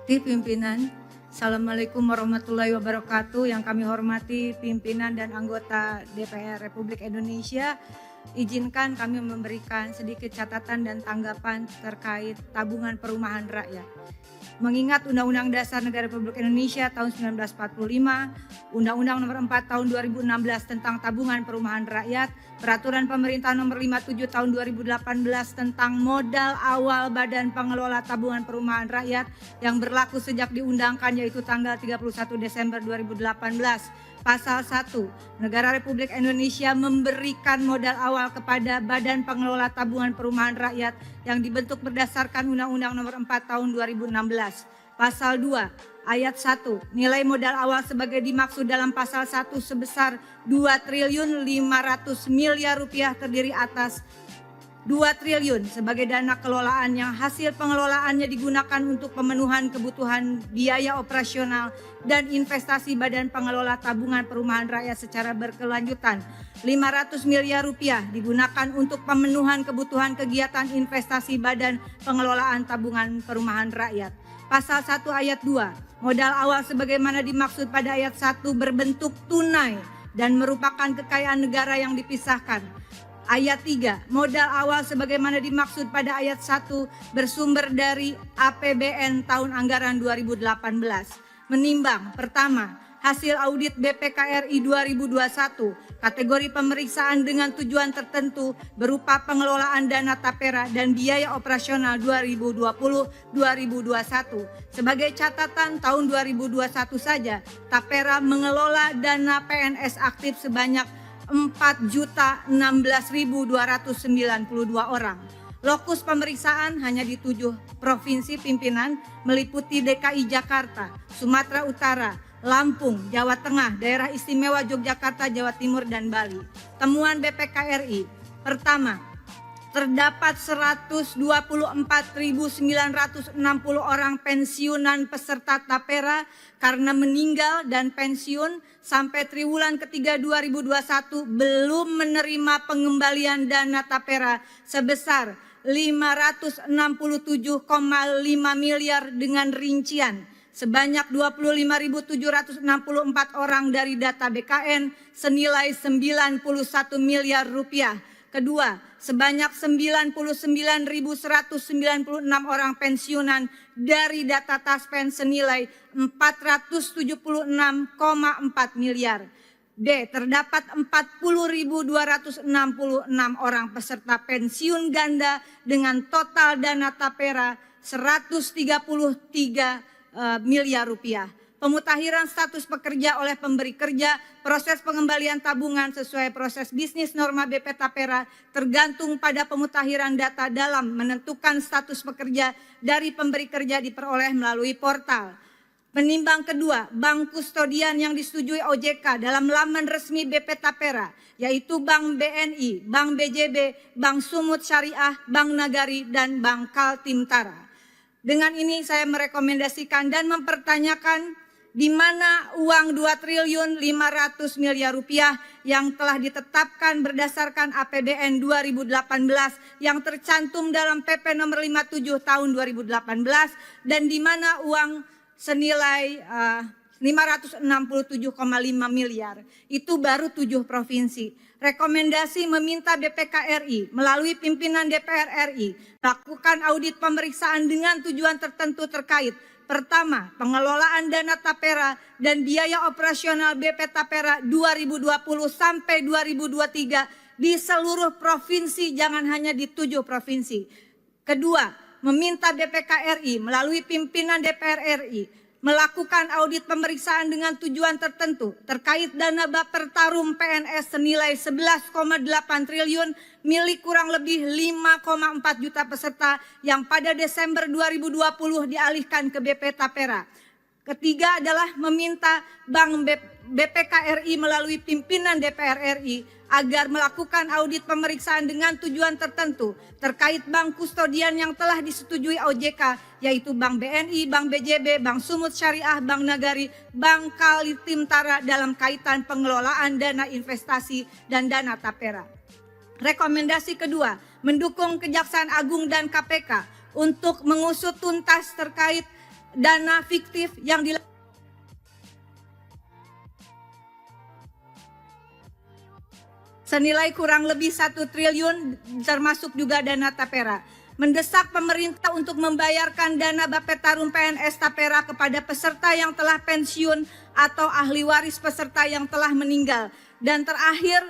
Pimpinan. Assalamualaikum warahmatullahi wabarakatuh. Yang kami hormati pimpinan dan anggota DPR Republik Indonesia, izinkan kami memberikan sedikit catatan dan tanggapan terkait tabungan perumahan rakyat. Mengingat Undang-Undang Dasar Negara Republik Indonesia tahun 1945, Undang-Undang Nomor 4 tahun 2016 tentang Tabungan Perumahan Rakyat, Peraturan Pemerintah Nomor 57 tahun 2018 tentang modal awal Badan Pengelola Tabungan Perumahan Rakyat yang berlaku sejak diundangkan, yaitu tanggal 31 Desember 2018. Pasal 1, Negara Republik Indonesia memberikan modal awal kepada Badan Pengelola Tabungan Perumahan Rakyat yang dibentuk berdasarkan Undang-Undang Nomor 4 Tahun 2016. Pasal 2, Ayat 1, nilai modal awal sebagai dimaksud dalam Pasal 1 sebesar 2.500 miliar rupiah terdiri atas 2 triliun sebagai dana kelolaan yang hasil pengelolaannya digunakan untuk pemenuhan kebutuhan biaya operasional dan investasi Badan Pengelola Tabungan Perumahan Rakyat secara berkelanjutan. 500 miliar rupiah digunakan untuk pemenuhan kebutuhan kegiatan investasi Badan Pengelolaan Tabungan Perumahan Rakyat. Pasal 1 ayat 2, modal awal sebagaimana dimaksud pada ayat 1 berbentuk tunai dan merupakan kekayaan negara yang dipisahkan. Ayat 3, modal awal sebagaimana dimaksud pada ayat 1 bersumber dari APBN tahun anggaran 2018. Menimbang, pertama, hasil audit BPKRI 2021, kategori pemeriksaan dengan tujuan tertentu berupa pengelolaan dana tapera dan biaya operasional 2020-2021. Sebagai catatan, tahun 2021 saja tapera mengelola dana PNS aktif sebanyak 4.016.292 orang. Lokus pemeriksaan hanya di 7 provinsi pimpinan, meliputi DKI Jakarta, Sumatera Utara, Lampung, Jawa Tengah, Daerah Istimewa Yogyakarta, Jawa Timur, dan Bali. Temuan BPKRI, pertama, terdapat 124.960 orang pensiunan peserta tapera karena meninggal dan pensiun sampai triwulan ketiga 2021 belum menerima pengembalian dana tapera sebesar 567,5 miliar dengan rincian sebanyak 25.764 orang dari data BKN senilai 91 miliar rupiah. Kedua, sebanyak 99.196 orang pensiunan dari data Taspen senilai 476,4 miliar. D, terdapat 40.266 orang peserta pensiun ganda dengan total dana tapera 133 miliar rupiah. Pemutakhiran status pekerja oleh pemberi kerja, proses pengembalian tabungan sesuai proses bisnis norma BP Tapera tergantung pada pemutakhiran data dalam menentukan status pekerja dari pemberi kerja diperoleh melalui portal. Penimbang kedua, bank kustodian yang disetujui OJK dalam laman resmi BP Tapera, yaitu Bank BNI, Bank BJB, Bank Sumut Syariah, Bank Nagari, dan Bank Kaltimtara. Dengan ini saya merekomendasikan dan mempertanyakan di mana uang 2.500 miliar rupiah yang telah ditetapkan berdasarkan APBN 2018 yang tercantum dalam PP nomor 57 tahun 2018 dan di mana uang senilai 567,5 miliar. Itu baru 7 provinsi. Rekomendasi meminta BPKRI melalui pimpinan DPR RI lakukan audit pemeriksaan dengan tujuan tertentu terkait. Pertama, pengelolaan dana tapera dan biaya operasional BP Tapera 2020 sampai 2023 di seluruh provinsi, jangan hanya di 7 provinsi. Kedua, meminta BPKRI melalui pimpinan DPR RI melakukan audit pemeriksaan dengan tujuan tertentu terkait dana Bappertarum PNS senilai 11,8 triliun milik kurang lebih 5,4 juta peserta yang pada Desember 2020 dialihkan ke BP Tapera. Ketiga adalah meminta Bank BPKRI melalui pimpinan DPR RI agar melakukan audit pemeriksaan dengan tujuan tertentu terkait bank kustodian yang telah disetujui OJK, yaitu Bank BNI, Bank BJB, Bank Sumut Syariah, Bank Nagari, Bank Kaltimtara dalam kaitan pengelolaan dana investasi dan dana tapera. Rekomendasi kedua, mendukung Kejaksaan Agung dan KPK untuk mengusut tuntas terkait dana fiktif yang senilai kurang lebih 1 triliun termasuk juga dana Tapera. Mendesak pemerintah untuk membayarkan dana Bapetarum PNS Tapera kepada peserta yang telah pensiun atau ahli waris peserta yang telah meninggal. Dan terakhir,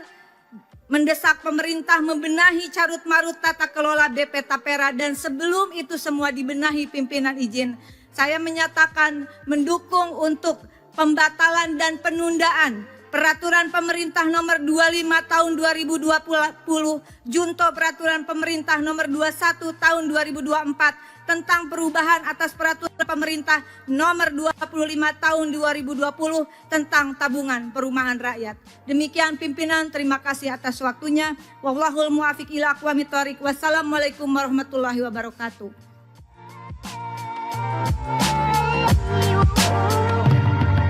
mendesak pemerintah membenahi carut-marut tata kelola BP Tapera, dan sebelum itu semua dibenahi pimpinan izin, saya menyatakan mendukung untuk pembatalan dan penundaan Peraturan Pemerintah Nomor 25 Tahun 2020, Junto Peraturan Pemerintah Nomor 21 Tahun 2024 tentang perubahan atas Peraturan Pemerintah Nomor 25 Tahun 2020 tentang tabungan perumahan rakyat. Demikian pimpinan, terima kasih atas waktunya. Wallahul muwaffiq ila aqwamit thoriq. Wassalamualaikum warahmatullahi wabarakatuh.